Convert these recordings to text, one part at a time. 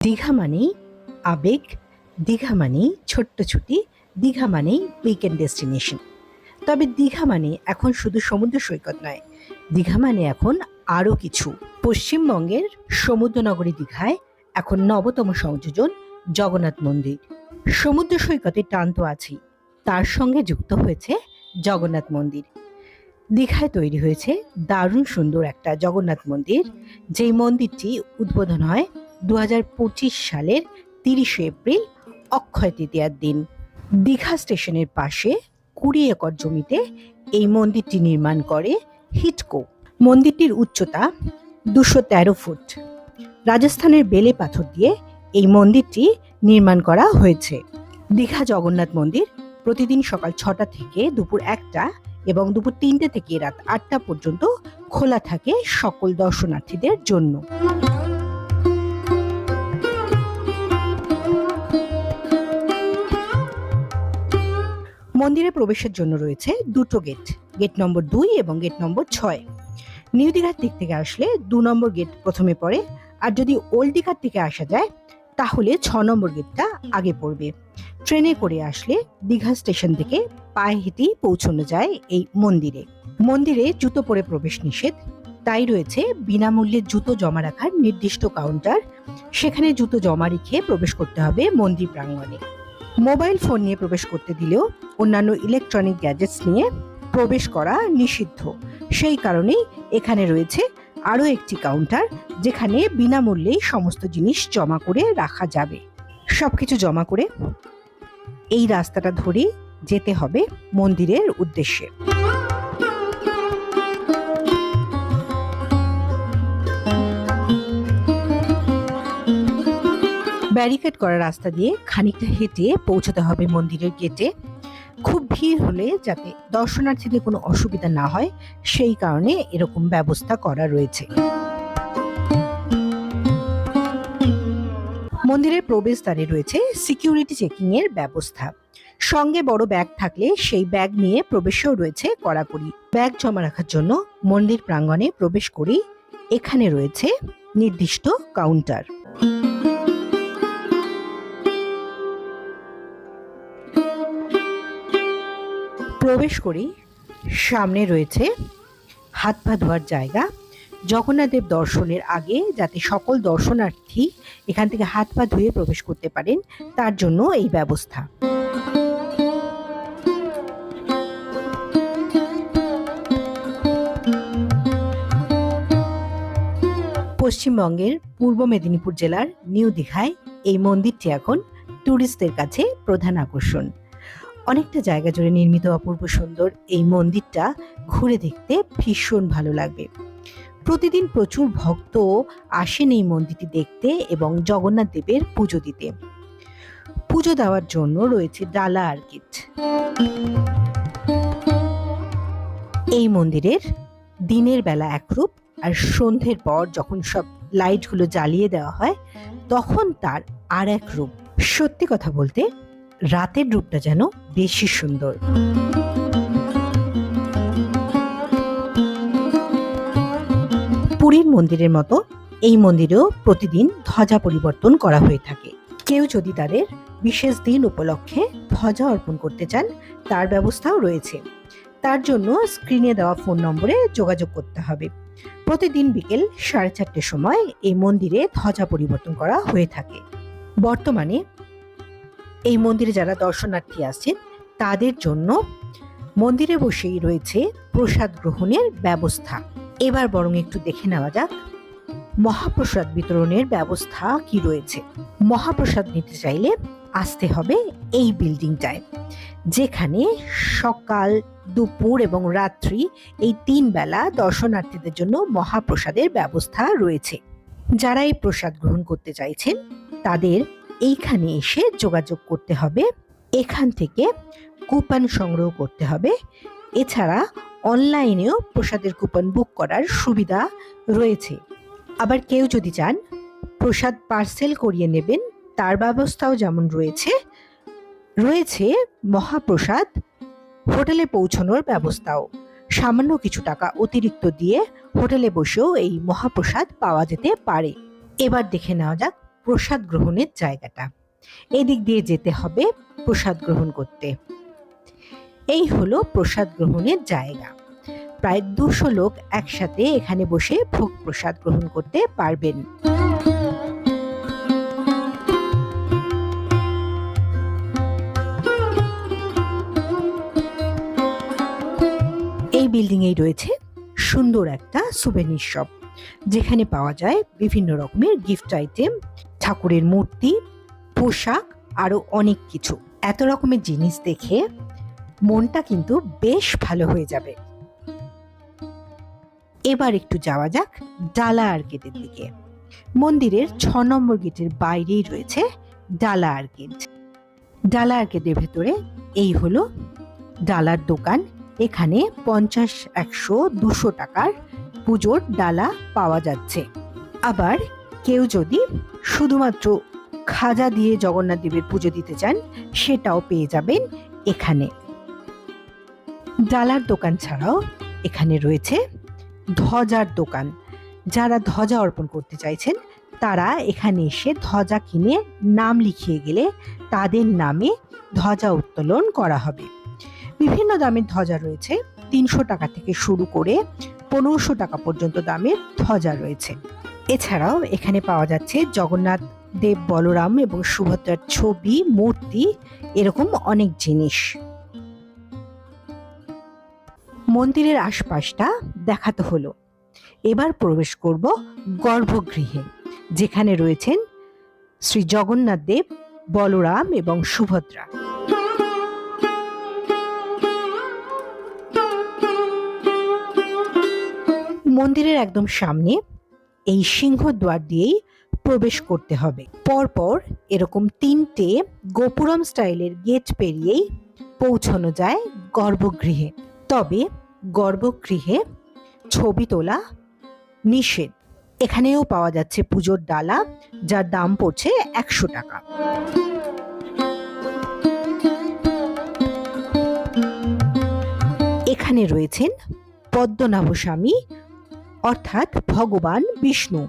দীঘা মানেই আবেগ, দীঘা মানেই ছোট্ট ছুটি, দীঘা মানেই উইকেন্ড ডেস্টিনেশন। তবে দীঘা মানে এখন শুধু সমুদ্র সৈকত নয়, দীঘা মানে এখন আরও কিছু। পশ্চিমবঙ্গের সমুদ্রনগরী দীঘায় এখন নবতম সংযোজন জগন্নাথ মন্দির। সমুদ্র সৈকতে টান তো আছেই, তার সঙ্গে যুক্ত হয়েছে জগন্নাথ মন্দির। দীঘায় তৈরি হয়েছে দারুণ সুন্দর একটা জগন্নাথ মন্দির, যেই মন্দিরটি উদ্বোধন হয় 2025 সালের 30শে এপ্রিল অক্ষয় তৃতীয়ার দিন। দীঘা স্টেশনের পাশে 20 একর জমিতে এই মন্দিরটি নির্মাণ করে হিটকো। মন্দিরটির উচ্চতা 213 ফুট। রাজস্থানের বেলে পাথর দিয়ে এই মন্দিরটি নির্মাণ করা হয়েছে। দীঘা জগন্নাথ মন্দির প্রতিদিন সকাল 6টা থেকে দুপুর 1টা এবং দুপুর 3টে থেকে রাত 8টা পর্যন্ত খোলা থাকে সকল দর্শনার্থীদের জন্য। মন্দিরে প্রবেশের জন্য রয়েছে দুটো গেট, গেট নম্বর 2 এবং গেট নম্বর 6। নিউ দীঘার দিক থেকে আসলে 2 নম্বর গেট প্রথমে পড়ে, আর যদি ওল্ড দীঘার থেকে আসা যায় তাহলে 6 নম্বর গেটটা আগে পড়বে। ট্রেনে করে আসলে দীঘা স্টেশন থেকে পায়ে হেঁটেই পৌঁছানো যায় এই মন্দিরে। মন্দিরে জুতো পরে প্রবেশ নিষেধ, তাই রয়েছে বিনামূল্যে জুতো জমা রাখার নির্দিষ্ট কাউন্টার। সেখানে জুতো জমা রেখে প্রবেশ করতে হবে মন্দির প্রাঙ্গণে। মোবাইল ফোন নিয়ে প্রবেশ করতে দিলেও অন্যান্য ইলেকট্রনিক গ্যাজেটস নিয়ে প্রবেশ করা নিষিদ্ধ। সেই কারণেই এখানে রয়েছে আরও একটি কাউন্টার, যেখানে বিনামূল্যেই সমস্ত জিনিস জমা করে রাখা যাবে। সবকিছু জমা করে এই রাস্তাটা ধরে যেতে হবে মন্দিরের উদ্দেশ্যে। ব্যারিকেড করা রাস্তা দিয়ে খানিকটা হেঁটে পৌঁছতে হবে মন্দিরের গেটে। খুব ভিড় হলে যাতে দর্শনার্থীদের কোনো অসুবিধা না হয়, সেই কারণে এরকম ব্যবস্থা করা রয়েছে। মন্দিরের প্রবেশদ্বারে রয়েছে সিকিউরিটি চেকিং এর ব্যবস্থা। সঙ্গে বড় ব্যাগ থাকলে সেই ব্যাগ নিয়ে প্রবেশেও রয়েছে কড়াকড়ি। ব্যাগ জমা রাখার জন্য মন্দির প্রাঙ্গণে প্রবেশ করেই এখানে রয়েছে নির্দিষ্ট কাউন্টার। প্রবেশ করেই সামনে রয়েছে হাত পা ধোয়ার জায়গা। জগন্নাথদেব দর্শনের আগে যাতে সকল দর্শনার্থী এখান থেকে হাত পা ধুয়ে প্রবেশ করতে পারেন, তার জন্য এই ব্যবস্থা। পশ্চিমবঙ্গের পূর্ব মেদিনীপুর জেলার নিউ দীঘায় এই মন্দিরটি এখন ট্যুরিস্টদের কাছে প্রধান আকর্ষণ। অনেকটা জায়গা জুড়ে নির্মিত অপূর্ব সুন্দর এই মন্দিরটা ঘুরে দেখতে ভীষণ ভালো লাগবে। প্রতিদিন প্রচুর ভক্ত আসেন এই মন্দিরটি দেখতে এবং জগন্নাথ দেবের পুজো দিতে। পুজো দেওয়ার জন্য রয়েছে ডালা আর গেট। এই মন্দিরের দিনের বেলা একরূপ, আর সন্ধ্যের পর যখন সব লাইটগুলো জ্বালিয়ে দেওয়া হয় তখন তার আর এক রূপ। সত্যি কথা বলতে রাতের রূপটা যেন বেশি সুন্দর। পুরীর মন্দিরের মতো এই মন্দিরেও প্রতিদিন ধ্বজা পরিবর্তন করা হয়ে থাকে। কেউ যদি তাদের বিশেষ দিন উপলক্ষে ধ্বজা অর্পণ করতে চান, তার ব্যবস্থাও রয়েছে। তার জন্য স্ক্রিনে দেওয়া ফোন নম্বরে যোগাযোগ করতে হবে। প্রতিদিন বিকেল 4:30টার সময় এই মন্দিরে ধ্বজা পরিবর্তন করা হয়ে থাকে। বর্তমানে এই মন্দিরে যারা দর্শনার্থী আসছেন তাদের জন্য মন্দিরে বসেই রয়েছে প্রসাদ গ্রহণের ব্যবস্থা। এবার বরং একটু দেখে নেওয়া যাক মহাপ্রসাদ বিতরণের ব্যবস্থা কি রয়েছে। মহাপ্রসাদ নিতে চাইলে আসতে হবে এই বিল্ডিংটায়, যেখানে সকাল, দুপুর এবং রাত্রি এই 3 বেলা দর্শনার্থীদের জন্য মহাপ্রসাদের ব্যবস্থা রয়েছে। যারা এই প্রসাদ গ্রহণ করতে চাইছেন তাদের এইখানে এসে যোগাযোগ করতে হবে। এখান থেকে কুপন সংগ্রহ করতে হবে। এছাড়া অনলাইনেও প্রসাদের কুপন বুক করার সুবিধা রয়েছে। আবার কেউ যদি চান প্রসাদ পার্সেল করিয়ে নেবেন, তার ব্যবস্থাও যেমন রয়েছে মহাপ্রসাদ হোটেলে পৌঁছানোর ব্যবস্থাও। সামান্য কিছু টাকা অতিরিক্ত দিয়ে হোটেলে বসেও এই মহাপ্রসাদ পাওয়া যেতে পারে। এবার দেখে নেওয়া যাক প্রসাদ গ্রহণের জায়গাটা। এদিক দিয়ে যেতে হবে প্রসাদ গ্রহণ করতে। এই হলো প্রসাদ গ্রহণের জায়গা। প্রায় 200 লোক একসাথে এখানে বসে ভোগ প্রসাদ গ্রহণ করতে পারবেন। এই বিল্ডিং এই রয়েছে সুন্দর একটা সুভেনির শপ, যেখানে পাওয়া যায় বিভিন্ন রকমের গিফট আইটেম, ঠাকুরের মূর্তি, পোশাক, আরো অনেক কিছু। এত রকমের জিনিস দেখে মনটা কিন্তু বেশ ভালো হয়ে যাবে। এবার একটু যাওয়া যাক ডালা আর্কেডের দিকে। মন্দিরের 6 নম্বর গেটের বাইরেই রয়েছে ডালা আর্কেড। ডালা আর্কেডের ভেতরে এই হলো ডালার দোকান। এখানে 50, 100, 200 টাকার পুজোর ডালা পাওয়া যাচ্ছে। আবার কেউ যদি শুধুমাত্র খাজা দিয়ে জগন্নাথ দেবের পুজো দিতে চান, সেটাও পেয়ে যাবেন এখানে। ডালার দোকান ছাড়াও এখানে রয়েছে ধ্বজার দোকান। যারা ধ্বজা অর্পণ করতে চাইছেন তারা এখানে এসে ধ্বজা কিনে নাম লিখিয়ে গেলে তাদের নামে ধ্বজা উত্তোলন করা হবে। বিভিন্ন দামের ধ্বজা রয়েছে, 300 টাকা থেকে শুরু করে 1500 টাকা পর্যন্ত দামের ধ্বজা রয়েছে। এছাড়াও এখানে পাওয়া যাচ্ছে জগন্নাথ দেব, বলরাম এবং সুভদ্রার ছবি, মূর্তি, এরকম অনেক জিনিস। মন্দিরের আশপাশটা দেখাতে হলো। এবার প্রবেশ করব গর্ভগৃহে, যেখানে রয়েছেন শ্রী জগন্নাথ দেব, বলরাম এবং সুভদ্রা। মন্দিরের একদম সামনে এই সিংহদ্বার দিয়েই প্রবেশ করতে হবে। পরপর এরকম 3টে গোপুরম স্টাইলের গেট পেরিয়েই পৌঁছানো যায় গর্ভগৃহে। তবে গর্ভগৃহে ছবি তোলা নিষেধ। এখানেও পাওয়া যাচ্ছে পুজোর ডালা, যার দাম পড়ছে 100 টাকা। এখানে রয়েছেন পদ্মনাভ স্বামী অর্থাৎ ভগবান বিষ্ণু।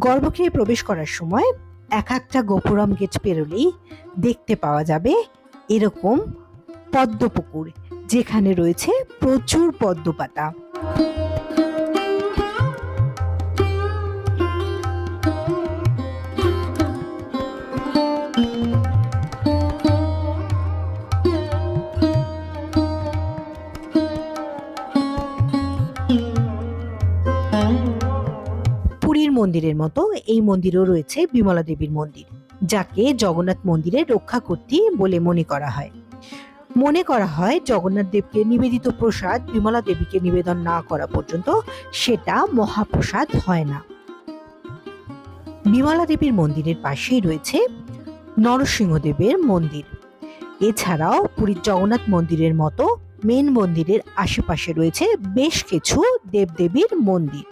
গর্ভগৃহে প্রবেশ করার সময় একটা গোপুরম গেট পেরোলেই দেখতে পাওয়া যাবে এরকম পদ্মপুকুর, যেখানে রয়েছে প্রচুর পদ্মপাতা। পুরীর মন্দিরের মতো এই মন্দিরেও রয়েছে বিমলা দেবীর মন্দির, যাকে জগন্নাথ মন্দিরের রক্ষাকর্ত্রী বলে মনে করা হয়। মনে করা হয় জগন্নাথ দেবকে নিবেদিত প্রসাদ বিমলা দেবীকে নিবেদন না করা পর্যন্ত সেটা মহাপ্রসাদ হয় না। বিমলা দেবীর মন্দিরের পাশেই রয়েছে নরসিংহদেবের মন্দির। এছাড়াও পুরীর জগন্নাথ মন্দিরের মতো মেন মন্দিরের আশেপাশে রয়েছে বেশ কিছু দেবদেবীর মন্দির।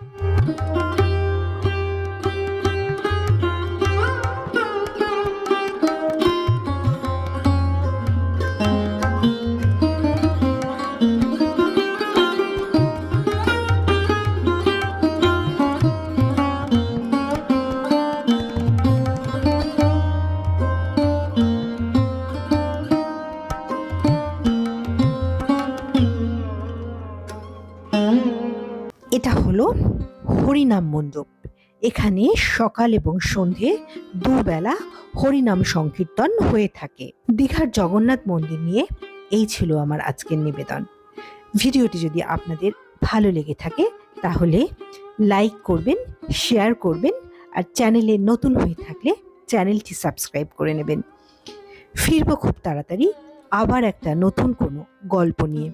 এটা হলো হরিনাম মণ্ডপ। এখানে সকাল এবং সন্ধে দুবেলা হরিনাম সংকীর্তন হয়ে থাকে। দীঘার জগন্নাথ মন্দির নিয়ে এই ছিল আমার আজকের নিবেদন। ভিডিওটি যদি আপনাদের ভালো লেগে থাকে তাহলে লাইক করবেন, শেয়ার করবেন, আর চ্যানেলে নতুন হয়ে থাকলে চ্যানেলটি সাবস্ক্রাইব করে নেবেন। ফিরবো খুব তাড়াতাড়ি আবার একটা নতুন কোনো গল্প নিয়ে।